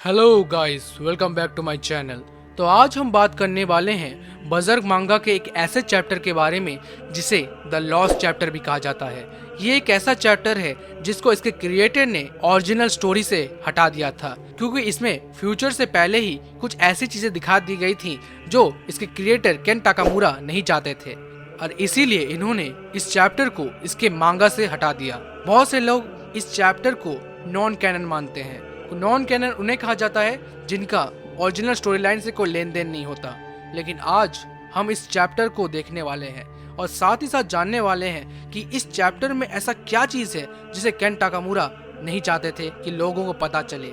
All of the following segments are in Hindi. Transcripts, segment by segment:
Hello guys, welcome back to my channel. तो आज हम बात करने वाले हैं बजर्ग मांगा के एक ऐसे चैप्टर के बारे में जिसे द लॉस्ट चैप्टर भी कहा जाता है। ये एक ऐसा चैप्टर है जिसको इसके क्रिएटर ने ओरिजिनल स्टोरी से हटा दिया था, क्योंकि इसमें फ्यूचर से पहले ही कुछ ऐसी चीजें दिखा दी गई थी जो इसके क्रिएटर केन टाकामुरा नहीं चाहते थे, और इसीलिए इन्होंने इस चैप्टर को इसके मांगा से हटा दिया। बहुत से लोग इस चैप्टर को नॉन कैनन मानते हैं। नॉन कैनन उन्हें कहा जाता है जिनका ओरिजिनल स्टोरी लाइन से कोई लेन देन नहीं होता। लेकिन आज हम इस चैप्टर को देखने वाले हैं और साथ ही साथ जानने वाले हैं कि इस चैप्टर में ऐसा क्या चीज है जिसे केन टाकामुरा नहीं चाहते थे कि लोगों को पता चले।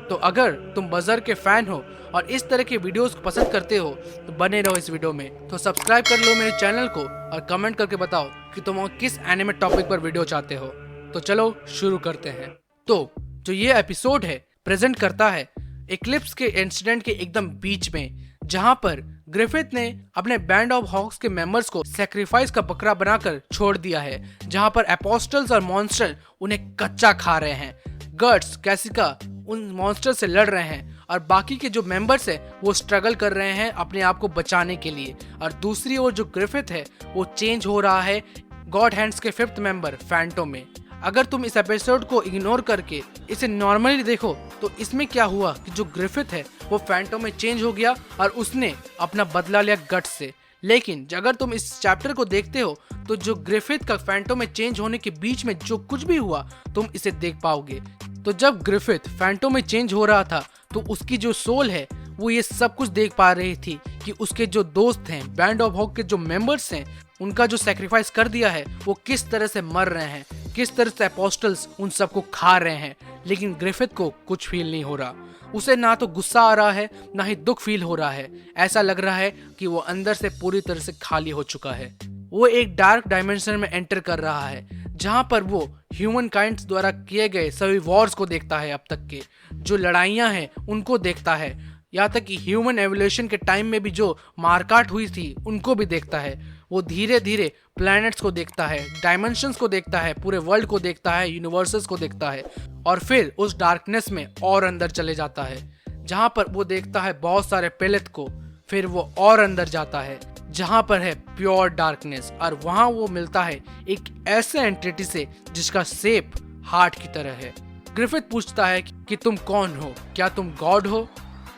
तो अगर तुम बजर्ग के फैन हो और इस तरह के वीडियोस को पसंद करते हो तो बने रहो इस वीडियो में। तो सब्सक्राइब कर लो मेरे चैनल को और कमेंट करके बताओ कि तुम किस एनिमे टॉपिक पर वीडियो चाहते हो। तो चलो शुरू करते हैं। तो जो ये एपिसोड है प्रेजेंट करता है इक्लिप्स के इंसिडेंट के एकदम बीच में, जहां पर ग्रिफिथ ने अपने बैंड ऑफ हॉक्स के मेंबर्स को सैक्रिफाइस का बकरा बनाकर छोड़ दिया है, जहां पर एपोस्टल्स और मॉन्स्टर उन्हें कच्चा खा रहे हैं। गर्ट्स कैसिका उन मॉन्स्टर से लड़ रहे हैं और बाकी के जो मेंबर्स है वो स्ट्रगल कर रहे हैं अपने आप को बचाने के लिए। और दूसरी ओर जो ग्रिफिथ है वो चेंज हो रहा है गॉड हैंड्स के 5th मेंबर फैंटम में। अगर तुम इस एपिसोड को इग्नोर करके इसे नॉर्मली देखो तो इसमें क्या हुआ कि जो ग्रिफिथ है वो फैंटम में चेंज हो गया और उसने अपना बदला लिया गट्स से। लेकिन अगर तुम इस चैप्टर को देखते हो तो जो ग्रिफिथ का फैंटम में चेंज होने के बीच में जो कुछ भी हुआ तुम इसे देख पाओगे। तो जब ग्रिफिथ फैंटम में चेंज हो रहा था तो उसकी जो सोल है वो ये सब कुछ देख पा रही थी कि उसके जो दोस्त हैं, बैंड ऑफ हॉक के जो मेंबर्स हैं, उनका जो सैक्रिफाइस कर दिया है वो किस तरह से मर रहे हैं, किस तरह से एपोस्टल्स उन सबको खा रहे हैं। लेकिन ग्रिफिथ को कुछ फील नहीं हो रहा। उसे ना तो गुस्सा आ रहा है ना ही दुख फील हो रहा है। ऐसा लग रहा है कि वो अंदर से पूरी तरह से खाली हो चुका है। वो एक डार्क डायमेंशन में एंटर कर रहा है जहां पर वो ह्यूमन काइंड द्वारा किए गए सभी वॉर्स को देखता है, अब तक के जो लड़ाइयां हैं उनको देखता है, यहाँ तक कि ह्यूमन एवोल्यूशन के टाइम में भी जो मारकाट हुई थी उनको भी देखता है। वो धीरे धीरे प्लैनेट्स को देखता है, डायमेंशंस को देखता है, पूरे वर्ल्ड को देखता है, यूनिवर्सेस को देखता है और फिर उस डार्कनेस में और अंदर चले जाता है जहां पर वो देखता है बहुत सारे पेलेट को। फिर वो और अंदर जाता है जहां पर है प्योर डार्कनेस और वहां वो मिलता है एक ऐसे एंटिटी से जिसका शेप हार्ट की तरह है। ग्रिफिथ पूछता है कि तुम कौन हो, क्या तुम गॉड हो?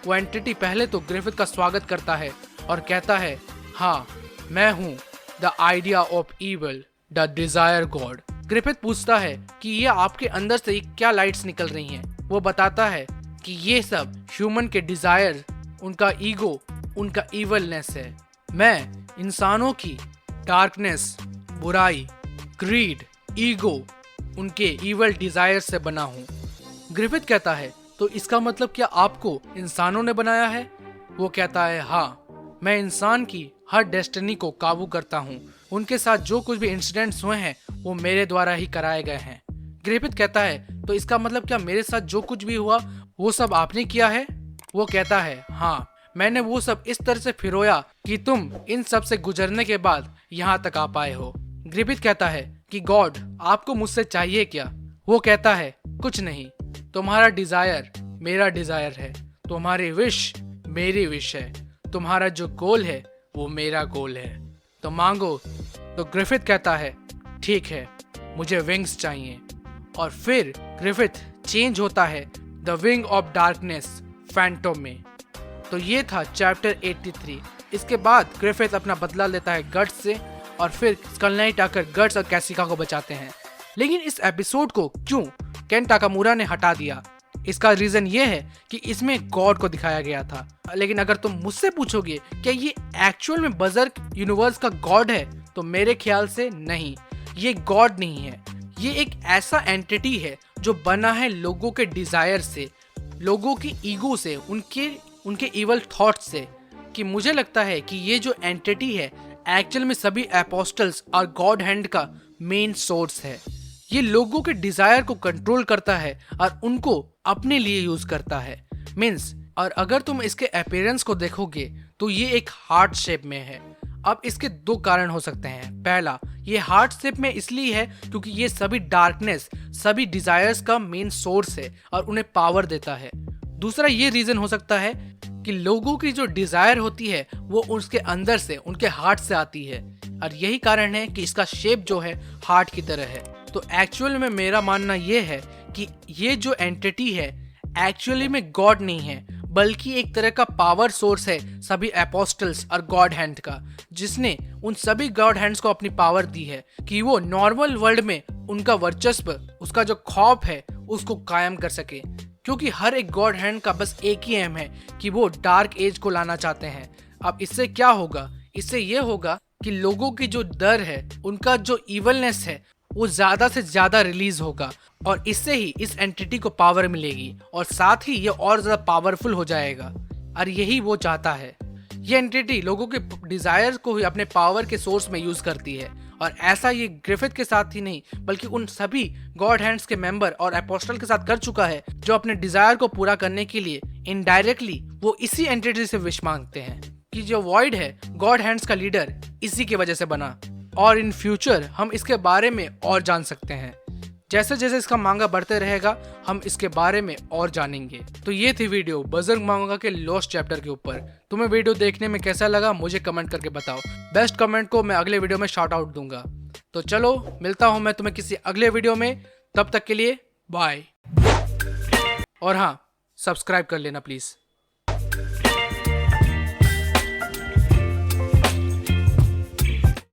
वो एंटिटी पहले तो ग्रिफिथ का स्वागत करता है और कहता है, हाँ मैं हूँ the idea of evil, the desire God. Griffith पूछता है कि ये आपके अंदर से क्या लाइट्स निकल रही हैं। वो बताता है कि ये सब ह्यूमन के डिजायर, उनका ईगो, उनका इवलनेस है। मैं इंसानों की डार्कनेस, बुराई, ग्रीड, ईगो, उनके इवल डिजायर से बना हूँ। ग्रिफिथ कहता है, तो इसका मतलब क्या आपको इंसानों ने बनाया है? वो कहता है, हाँ मैं इंसान की हर डेस्टिनी को काबू करता हूँ। उनके साथ जो कुछ भी इंसिडेंट्स हुए हैं वो मेरे द्वारा ही कराए गए हैं। ग्रिफिथ कहता है, तो इसका मतलब क्या मेरे साथ जो कुछ भी हुआ वो सब आपने किया है? वो कहता है, हाँ मैंने वो सब इस तरह से फिरोया कि तुम इन सब से गुजरने के बाद यहाँ तक आ पाए हो। ग्रिफिथ कहता है कि गॉड आपको मुझसे चाहिए क्या? वो कहता है, कुछ नहीं, तुम्हारा डिजायर मेरा डिजायर है, तुम्हारी विश मेरी विश है, तुम्हारा जो गोल है वो मेरा गोल है, तो मांगो। तो ग्रिफिथ कहता है, ठीक है मुझे विंग्स चाहिए। और फिर ग्रिफिथ चेंज होता है the wing of darkness Phantom में। तो ये था चैप्टर 83। इसके बाद ग्रिफिथ अपना बदला लेता है गट्स से और फिर स्कल नाइट आकर गट्स और कैसिका को बचाते हैं। लेकिन इस एपिसोड को क्यों केन टाकामुरा ने हटा दिया? इसका रीजन ये है कि इसमें गॉड को दिखाया गया था। लेकिन अगर तुम मुझसे पूछोगे क्या ये एक्चुअल में बजर्ग यूनिवर्स का गॉड है, तो मेरे ख्याल से नहीं, ये गॉड नहीं है। ये एक ऐसा एंटिटी है जो बना है लोगों के डिजायर से, लोगों की ईगो से, उनके इवल थॉट्स से। कि मुझे लगता है कि ये जो एंटिटी है एक्चुअल में सभी एपोस्टल्स और गॉड हैंड का मेन सोर्स है। ये लोगों के डिजायर को कंट्रोल करता है और उनको अपने लिए यूज करता है, मीन्स। और अगर तुम इसके अपीयरेंस को देखोगे तो ये एक हार्ट शेप में है। अब इसके दो कारण हो सकते हैं। पहला, ये हार्ट शेप में इसलिए है क्योंकि ये सभी डार्कनेस, सभी डिजायर्स का मेन सोर्स है और उन्हें पावर देता है। दूसरा ये रीजन हो सकता है कि लोगों की जो डिजायर होती है वो उसके अंदर से, उनके हार्ट से आती है, और यही कारण है कि इसका शेप जो है हार्ट की तरह है। तो एक्चुअल में मेरा मानना ये है कि ये जो एंटिटी है एक्चुअली में गॉड नहीं है, बल्कि एक तरह का पावर सोर्स है सभी एपोस्टल्स और गॉड हैंड का, जिसने उन सभी गॉड हैंड्स को अपनी पावर दी है कि वो नॉर्मल वर्ल्ड में उनका वर्चस्व, उसका जो खौफ है उसको कायम कर सके। क्योंकि हर एक गॉड हैंड का बस एक ही एम है कि वो डार्क एज को लाना चाहते हैं। अब इससे क्या होगा? इससे ये होगा कि लोगों की जो डर है, उनका जो इवलनेस है, वो ज्यादा से ज्यादा रिलीज होगा, और इससे ही इस एंटिटी को पावर मिलेगी और साथ ही ये और ज्यादा पावरफुल हो जाएगा। और यही वो चाहता है। ये एंटिटी लोगों के डिजायर को ही अपने पावर के सोर्स में यूज करती है, और ऐसा ये ग्रिफिथ के साथ ही नहीं बल्कि उन सभी गॉड हैंड्स के मेंबर और अपोस्टल के साथ कर चुका है, जो अपने डिजायर को पूरा करने के लिए इनडायरेक्टली वो इसी एंटिटी से विश मांगते हैं। कि जो वॉइड है गॉड हैंड्स का लीडर इसी की वजह से बना, और इन फ्यूचर हम इसके बारे में और जान सकते हैं। जैसे जैसे इसका मांगा बढ़ते रहेगा हम इसके बारे में और जानेंगे। तो ये थी वीडियो बजरंग मांगा के लॉस्ट चैप्टर के ऊपर। तुम्हें वीडियो देखने में कैसा लगा मुझे कमेंट करके बताओ। बेस्ट कमेंट को मैं अगले वीडियो में शाउट आउट दूंगा। तो चलो मिलता हूं मैं तुम्हें किसी अगले वीडियो में, तब तक के लिए बाय। और हाँ, सब्सक्राइब कर लेना प्लीज।